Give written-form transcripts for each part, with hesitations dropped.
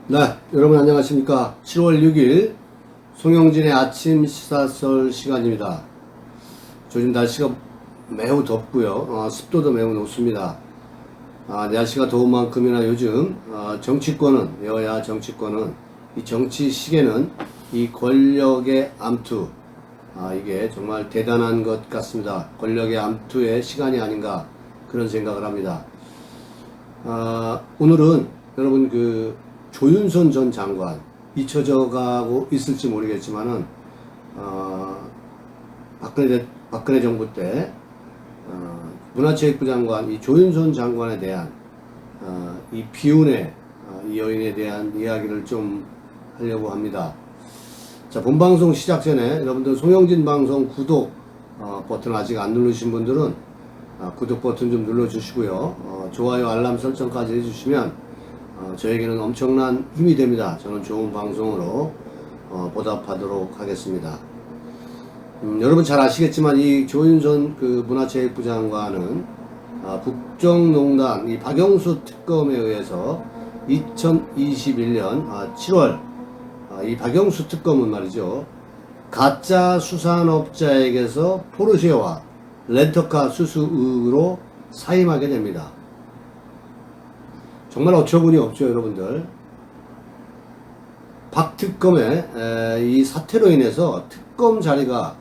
네, 여러분 안녕하십니까. 7월 6일 송영진의 아침 시사설 시간입니다. 요즘 날씨가 매우 덥고요. 습도도 매우 높습니다. 날씨가 더운 만큼이나 요즘 정치권은, 여야 정치권은, 이 정치 시계는 이 권력의 암투, 이게 정말 대단한 것 같습니다. 권력의 암투의 시간이 아닌가 그런 생각을 합니다. 오늘은 여러분 조윤선 전 장관 잊혀져 가고 있을지 모르겠지만은 박근혜 정부 때 문화체육부 장관 이 조윤선 장관에 대한 이 비운의 이 여인에 대한 이야기를 좀 하려고 합니다. 자, 본방송 시작 전에 여러분들 송영진 방송 구독 버튼 아직 안 누르신 분들은 구독 버튼 좀 눌러주시고요. 좋아요 알람 설정까지 해주시면 저에게는 엄청난 힘이 됩니다. 저는 좋은 방송으로 보답하도록 하겠습니다. 여러분 잘 아시겠지만 이 조윤선 문화체육부 장관은 국정농단 이 박영수 특검에 의해서 2021년 7월 이 박영수 특검은 말이죠. 가짜 수산업자에게서 포르쉐와 렌터카 수수 의혹으로 사임하게 됩니다. 정말 어처구니 없죠, 여러분들. 박 특검의 이 사태로 인해서 특검 자리가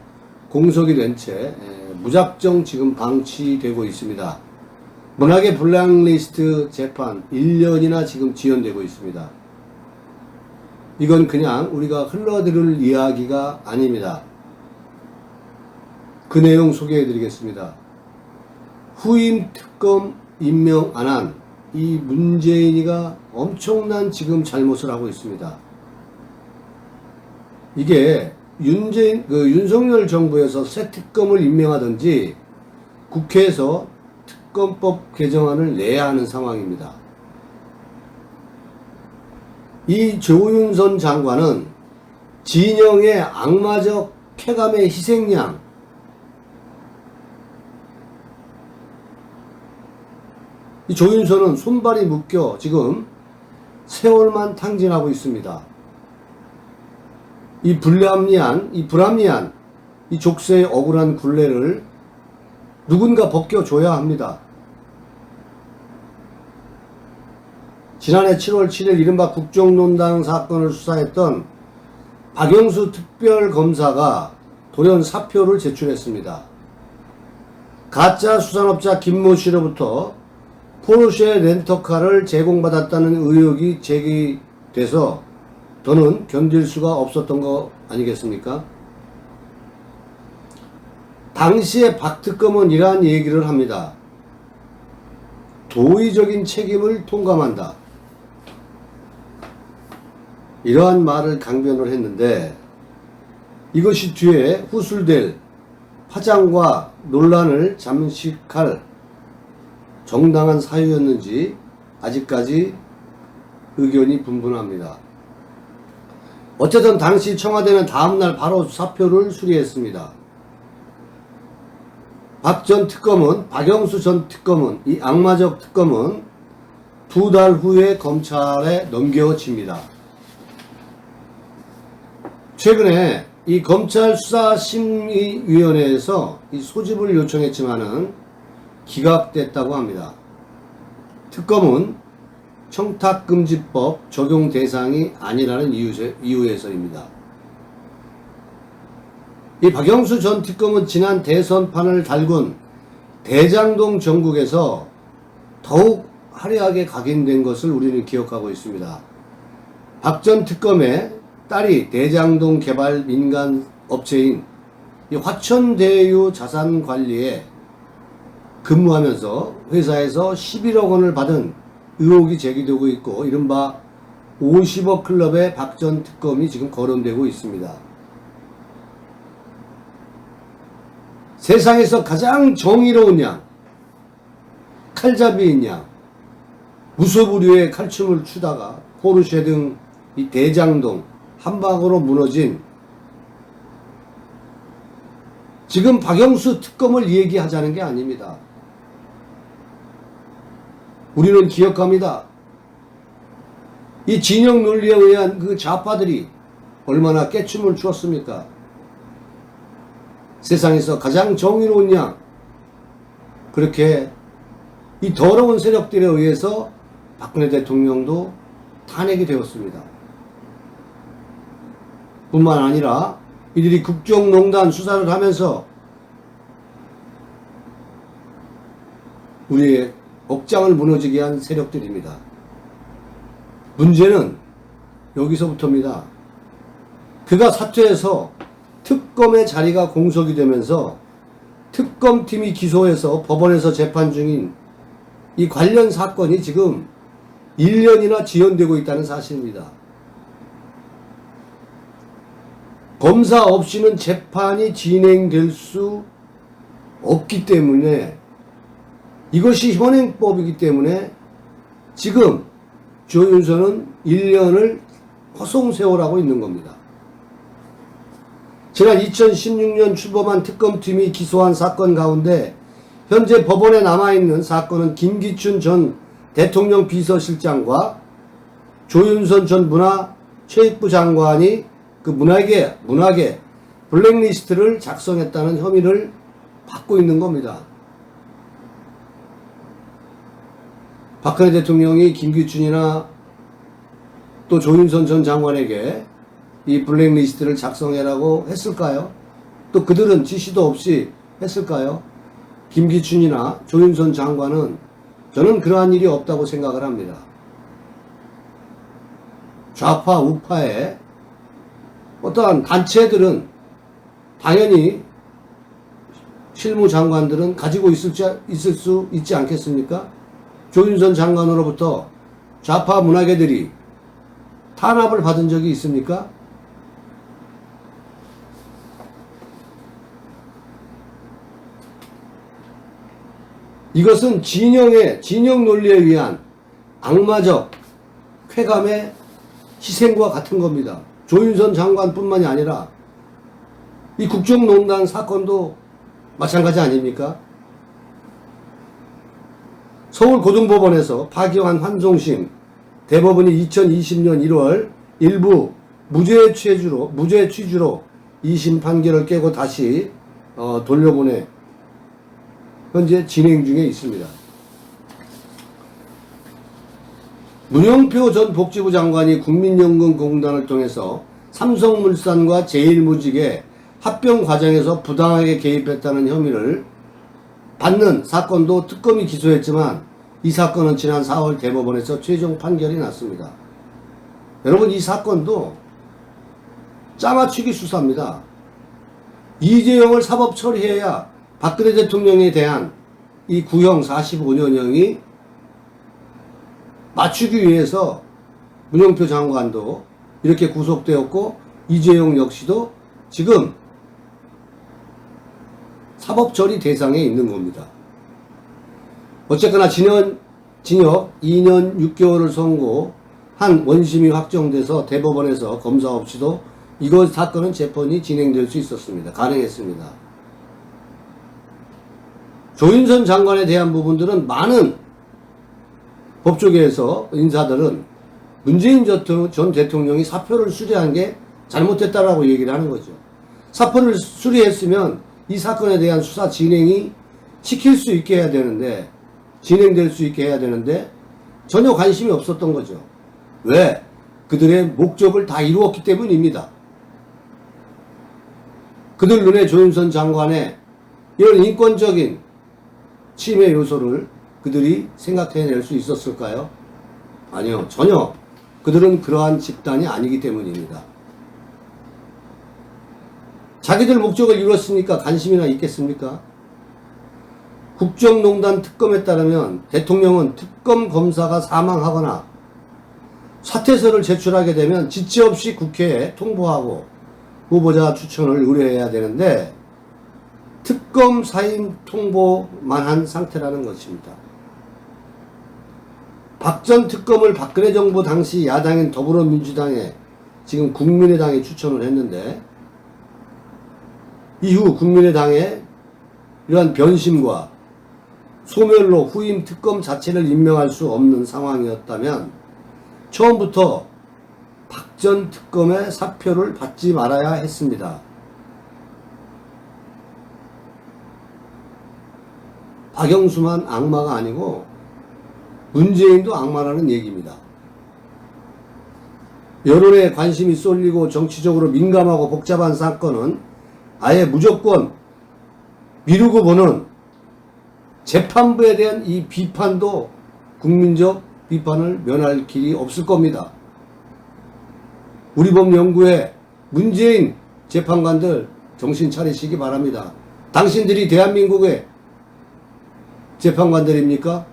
공석이 된 채 무작정 지금 방치되고 있습니다. 문학의 블랙리스트 재판 1년이나 지금 지연되고 있습니다. 이건 그냥 우리가 흘러들을 이야기가 아닙니다. 그 내용 소개해 드리겠습니다. 후임 특검 임명 안 한 이 문재인이가 엄청난 지금 잘못을 하고 있습니다. 이게 윤석열 정부에서 새 특검을 임명하든지 국회에서 특검법 개정안을 내야 하는 상황입니다. 이 조윤선 장관은 진영의 악마적 쾌감의 희생양, 이 조윤선은 손발이 묶여 지금 세월만 탕진하고 있습니다. 이 불합리한 이 족쇄의 억울한 굴레를 누군가 벗겨줘야 합니다. 지난해 7월 7일 이른바 국정농단 사건을 수사했던 박영수 특별검사가 돌연 사표를 제출했습니다. 가짜 수산업자 김모 씨로부터 포르쉐 렌터카를 제공받았다는 의혹이 제기돼서 더는 견딜 수가 없었던 거 아니겠습니까? 당시에 박 특검은 이러한 얘기를 합니다. 도의적인 책임을 통감한다. 이러한 말을 강변을 했는데 이것이 뒤에 후술될 파장과 논란을 잠식할 정당한 사유였는지 아직까지 의견이 분분합니다. 어쨌든 당시 청와대는 다음날 바로 사표를 수리했습니다. 박영수 전 특검은 이 악마적 특검은 2달 후에 검찰에 넘겨집니다. 최근에 이 검찰 수사심의위원회에서 이 소집을 요청했지만은 기각됐다고 합니다. 특검은 청탁금지법 적용 대상이 아니라는 이유에서입니다. 이 박영수 전 특검은 지난 대선판을 달군 대장동 전국에서 더욱 화려하게 각인된 것을 우리는 기억하고 있습니다. 박 전 특검의 딸이 대장동 개발 민간 업체인 이 화천대유 자산관리에 근무하면서 회사에서 11억 원을 받은 의혹이 제기되고 있고 이른바 50억 클럽의 박 전 특검이 지금 거론되고 있습니다. 세상에서 가장 정의로운 양, 칼잡이인 양, 무소불위의 칼춤을 추다가 포르쉐 등 이 대장동 한 방으로 무너진 지금 박영수 특검을 얘기하자는 게 아닙니다. 우리는 기억합니다. 이 진영 논리에 의한 그 좌파들이 얼마나 깨춤을 추었습니까? 세상에서 가장 정의로운 양, 그렇게 이 더러운 세력들에 의해서 박근혜 대통령도 탄핵이 되었습니다. 뿐만 아니라 이들이 국정농단 수사를 하면서 우리의 억장을 무너지게 한 세력들입니다. 문제는 여기서부터입니다. 그가 사퇴해서 특검의 자리가 공석이 되면서 특검팀이 기소해서 법원에서 재판 중인 이 관련 사건이 지금 1년이나 지연되고 있다는 사실입니다. 검사 없이는 재판이 진행될 수 없기 때문에, 이것이 현행법이기 때문에 지금 조윤선은 1년을 허송세월하고 있는 겁니다. 지난 2016년 출범한 특검팀이 기소한 사건 가운데 현재 법원에 남아있는 사건은 김기춘 전 대통령 비서실장과 조윤선 전 문화체육부 장관이 그 문학의 블랙리스트를 작성했다는 혐의를 받고 있는 겁니다. 박근혜 대통령이 김기춘이나 또 조윤선 전 장관에게 이 블랙리스트를 작성해라고 했을까요? 또 그들은 지시도 없이 했을까요? 김기춘이나 조윤선 장관은 저는 그러한 일이 없다고 생각을 합니다. 좌파 우파의 어떠한 단체들은 당연히 실무장관들은 가지고 있을 수 있지 않겠습니까? 조윤선 장관으로부터 좌파 문화계들이 탄압을 받은 적이 있습니까? 이것은 진영 논리에 의한 악마적 쾌감의 희생과 같은 겁니다. 조윤선 장관뿐만이 아니라 이 국정농단 사건도 마찬가지 아닙니까? 서울고등법원에서 파기환 환송심 대법원이 2020년 1월 일부 무죄 취지로 2심 판결을 깨고 다시 돌려보내 현재 진행 중에 있습니다. 문영표 전 복지부 장관이 국민연금공단을 통해서 삼성물산과 제일모직의 합병 과정에서 부당하게 개입했다는 혐의를 받는 사건도 특검이 기소했지만 이 사건은 지난 4월 대법원에서 최종 판결이 났습니다. 여러분, 이 사건도 짜맞추기 수사입니다. 이재용을 사법 처리해야 박근혜 대통령에 대한 이 구형 45년형이 맞추기 위해서 문영표 장관도 이렇게 구속되었고 이재용 역시도 지금 사법처리 대상에 있는 겁니다. 어쨌거나 징역 2년 6개월을 선고한 원심이 확정돼서 대법원에서 검사 없이도 이것 사건은 재판이 진행될 수 있었습니다. 가능했습니다. 조윤선 장관에 대한 부분들은 많은 법조계에서 인사들은 문재인 전 대통령이 사표를 수리한 게 잘못됐다라고 얘기를 하는 거죠. 사표를 수리했으면 이 사건에 대한 수사 진행이 시킬 수 있게 해야 되는데, 진행될 수 있게 해야 되는데 전혀 관심이 없었던 거죠. 왜? 그들의 목적을 다 이루었기 때문입니다. 그들 눈에 조윤선 장관의 이런 인권적인 침해 요소를 그들이 생각해낼 수 있었을까요? 아니요, 전혀. 그들은 그러한 집단이 아니기 때문입니다. 자기들 목적을 이뤘으니까 관심이나 있겠습니까? 국정농단 특검에 따르면 대통령은 특검 검사가 사망하거나 사퇴서를 제출하게 되면 지체 없이 국회에 통보하고 후보자 추천을 의뢰해야 되는데 특검 사임 통보만 한 상태라는 것입니다. 박 전 특검을 박근혜 정부 당시 야당인 더불어민주당에 지금 국민의당에 추천을 했는데 이후 국민의당에 이러한 변심과 소멸로 후임 특검 자체를 임명할 수 없는 상황이었다면 처음부터 박 전 특검의 사표를 받지 말아야 했습니다. 박영수만 악마가 아니고 문재인도 악마라는 얘기입니다. 여론에 관심이 쏠리고 정치적으로 민감하고 복잡한 사건은 아예 무조건 미루고 보는 재판부에 대한 이 비판도 국민적 비판을 면할 길이 없을 겁니다. 우리 법연구회 문재인 재판관들 정신 차리시기 바랍니다. 당신들이 대한민국의 재판관들입니까?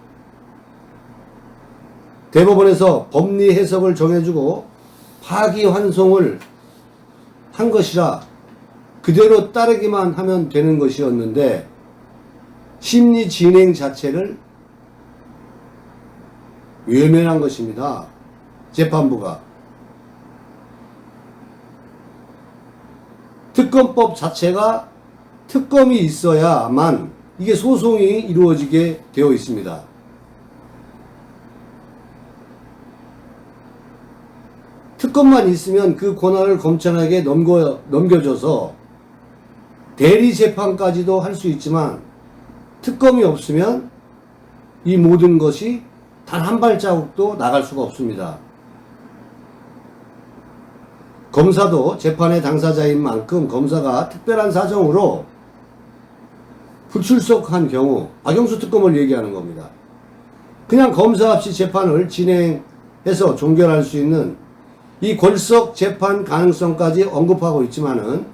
대법원에서 법리 해석을 정해주고 파기환송을 한 것이라 그대로 따르기만 하면 되는 것이었는데 심리 진행 자체를 외면한 것입니다. 재판부가. 특검법 자체가 특검이 있어야만 이게 소송이 이루어지게 되어 있습니다. 특검만 있으면 그 권한을 검찰에게 넘겨줘서 대리 재판까지도 할 수 있지만 특검이 없으면 이 모든 것이 단 한 발자국도 나갈 수가 없습니다. 검사도 재판의 당사자인 만큼 검사가 특별한 사정으로 불출석한 경우 박영수 특검을 얘기하는 겁니다. 그냥 검사 없이 재판을 진행해서 종결할 수 있는 이 골석 재판 가능성까지 언급하고 있지만은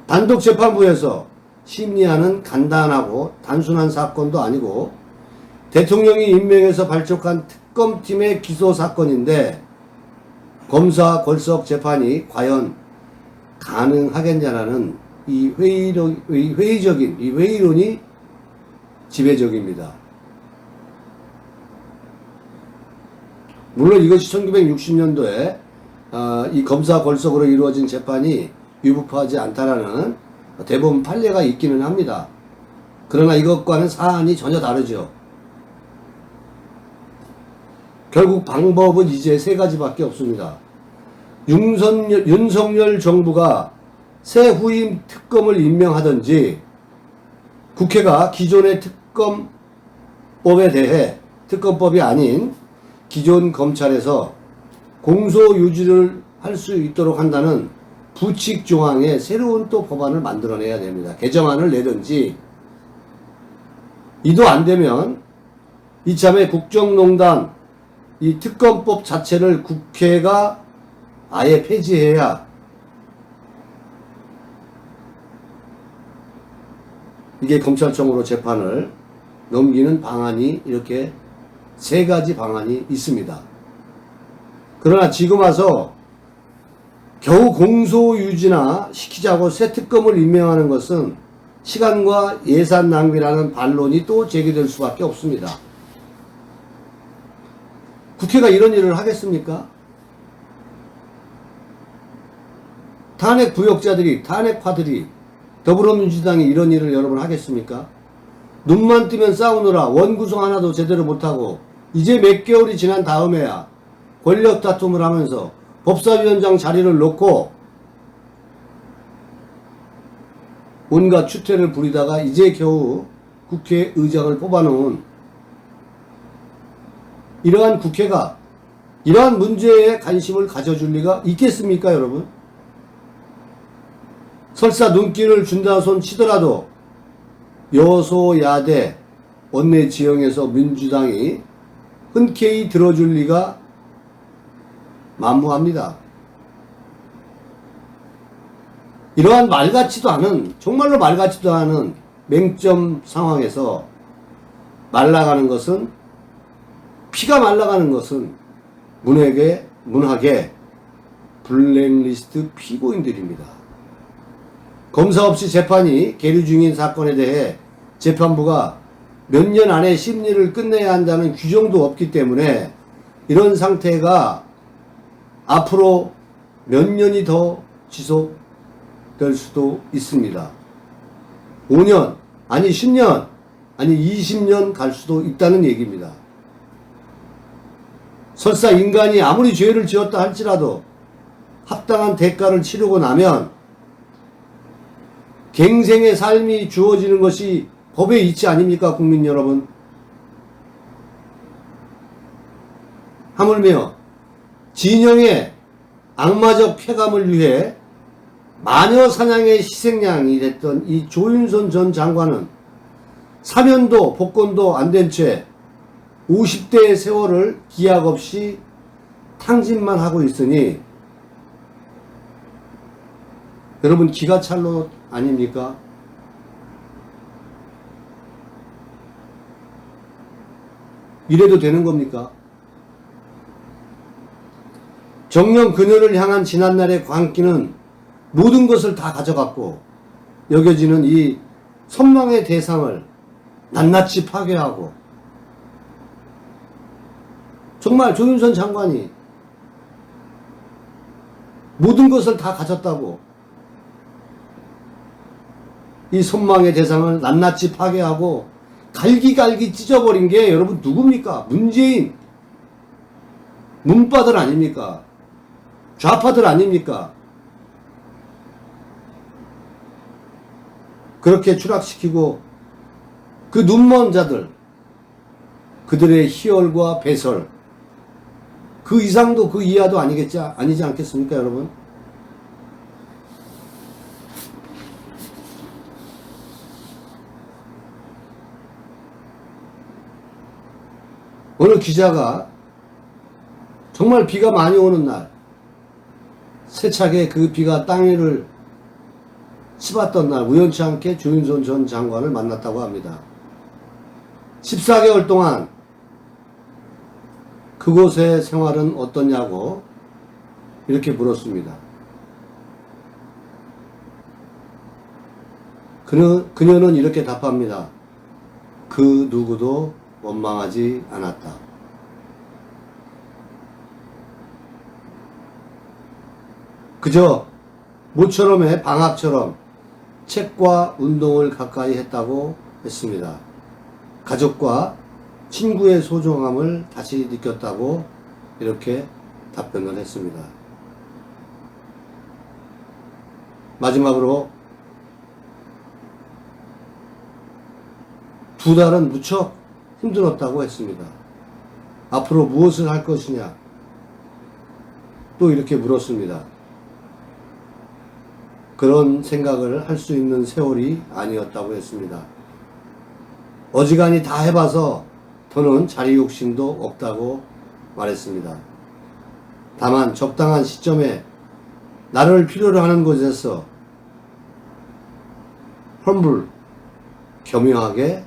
단독 재판부에서 심리하는 간단하고 단순한 사건도 아니고 대통령이 임명해서 발족한 특검팀의 기소 사건인데 검사 골석 재판이 과연 가능하겠냐라는 이 회의적인 이 회의론이 지배적입니다. 물론 이것이 1960년도에 이 검사 골석으로 이루어진 재판이 유법하지 않다라는 대법원 판례가 있기는 합니다. 그러나 이것과는 사안이 전혀 다르죠. 결국 방법은 이제 세 가지밖에 없습니다. 윤석열 정부가 새 후임 특검을 임명하든지 국회가 기존의 특검법에 대해 특검법이 아닌 기존 검찰에서 공소 유지를 할 수 있도록 한다는 부칙 조항의 새로운 또 법안을 만들어내야 됩니다. 개정안을 내든지 이도 안 되면 이참에 국정농단 이 특검법 자체를 국회가 아예 폐지해야 이게 검찰청으로 재판을 넘기는 방안이 이렇게 세 가지 방안이 있습니다. 그러나 지금 와서 겨우 공소유지나 시키자고 새 특검을 임명하는 것은 시간과 예산 낭비라는 반론이 또 제기될 수밖에 없습니다. 국회가 이런 일을 하겠습니까? 탄핵 부역자들이, 탄핵파들이 더불어민주당이 이런 일을 여러분 하겠습니까? 눈만 뜨면 싸우느라 원구성 하나도 제대로 못하고 이제 몇 개월이 지난 다음에야 권력 다툼을 하면서 법사위원장 자리를 놓고 온갖 추태를 부리다가 이제 겨우 국회의장을 뽑아놓은 이러한 국회가 이러한 문제에 관심을 가져줄 리가 있겠습니까, 여러분? 설사 눈길을 준다 손 치더라도 여소야대 원내 지형에서 민주당이 흔쾌히 들어줄 리가 만무합니다. 이러한 말같지도 않은, 정말로 말같지도 않은 맹점 상황에서 말라가는 것은, 피가 말라가는 것은 문학의 블랙리스트 피고인들입니다. 검사 없이 재판이 계류 중인 사건에 대해 재판부가 몇 년 안에 심리를 끝내야 한다는 규정도 없기 때문에 이런 상태가 앞으로 몇 년이 더 지속될 수도 있습니다. 5년, 아니 10년, 아니 20년 갈 수도 있다는 얘기입니다. 설사 인간이 아무리 죄를 지었다 할지라도 합당한 대가를 치르고 나면 갱생의 삶이 주어지는 것이 법의 이치 아닙니까, 국민 여러분? 하물며 진영의 악마적 쾌감을 위해 마녀 사냥의 희생양이 됐던 이 조윤선 전 장관은 사면도 복권도 안 된 채 50대의 세월을 기약 없이 탕진만 하고 있으니 여러분 기가 찰 노릇 아닙니까? 이래도 되는 겁니까? 정녕 그녀를 향한 지난날의 광기는 모든 것을 다 가져갔고 여겨지는 이 선망의 대상을 낱낱이 파괴하고 정말 조윤선 장관이 모든 것을 다 가졌다고 이 선망의 대상을 낱낱이 파괴하고 갈기갈기 찢어버린 게 여러분 누굽니까? 문재인 문바들 아닙니까? 좌파들 아닙니까? 그렇게 추락시키고 그 눈먼 자들, 그들의 희열과 배설, 그 이상도 그 이하도 아니지 않겠습니까, 여러분? 어느 기자가 정말 비가 많이 오는 날, 세차게 그 비가 땅 위를 치봤던 날 우연치 않게 조윤선 전 장관을 만났다고 합니다. 14개월 동안 그곳의 생활은 어떠냐고 이렇게 물었습니다. 그녀는 이렇게 답합니다. 그 누구도 원망하지 않았다. 그저 모처럼의 방학처럼 책과 운동을 가까이 했다고 했습니다. 가족과 친구의 소중함을 다시 느꼈다고 이렇게 답변을 했습니다. 마지막으로 두 달은 무척 힘들었다고 했습니다. 앞으로 무엇을 할 것이냐? 또 이렇게 물었습니다. 그런 생각을 할 수 있는 세월이 아니었다고 했습니다. 어지간히 다 해봐서 더는 자리 욕심도 없다고 말했습니다. 다만 적당한 시점에 나를 필요로 하는 곳에서 험불, 겸허하게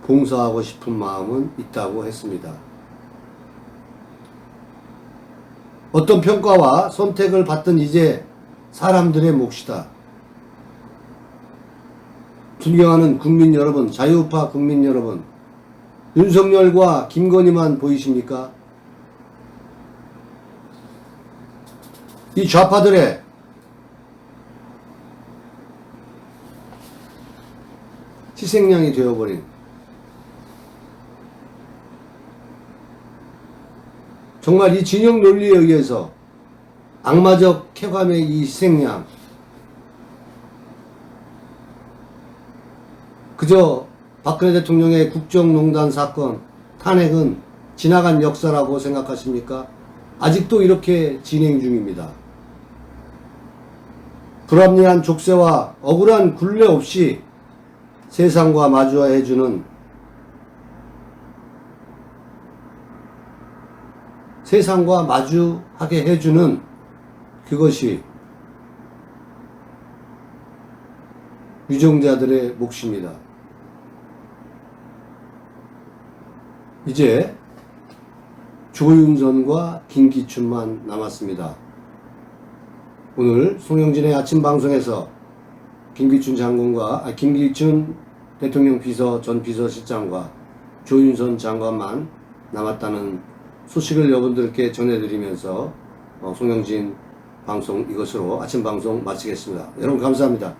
봉사하고 싶은 마음은 있다고 했습니다. 어떤 평가와 선택을 받든 이제 사람들의 몫이다. 존경하는 국민 여러분, 자유우파 국민 여러분, 윤석열과 김건희만 보이십니까? 이 좌파들의 희생양이 되어버린 정말 이 진영 논리에 의해서 악마적 쾌감의 이 희생양, 그저 박근혜 대통령의 국정농단 사건 탄핵은 지나간 역사라고 생각하십니까? 아직도 이렇게 진행 중입니다. 불합리한 족쇄와 억울한 굴레 없이 세상과 마주해주는, 세상과 마주하게 해주는 그것이 유정자들의 몫입니다. 이제 조윤선과 김기춘만 남았습니다. 오늘 송영진의 아침 방송에서 김기춘 대통령 전 비서실장과 조윤선 장관만 남았다는 소식을 여러분들께 전해드리면서 송영진 방송 이것으로 아침 방송 마치겠습니다. 여러분 감사합니다.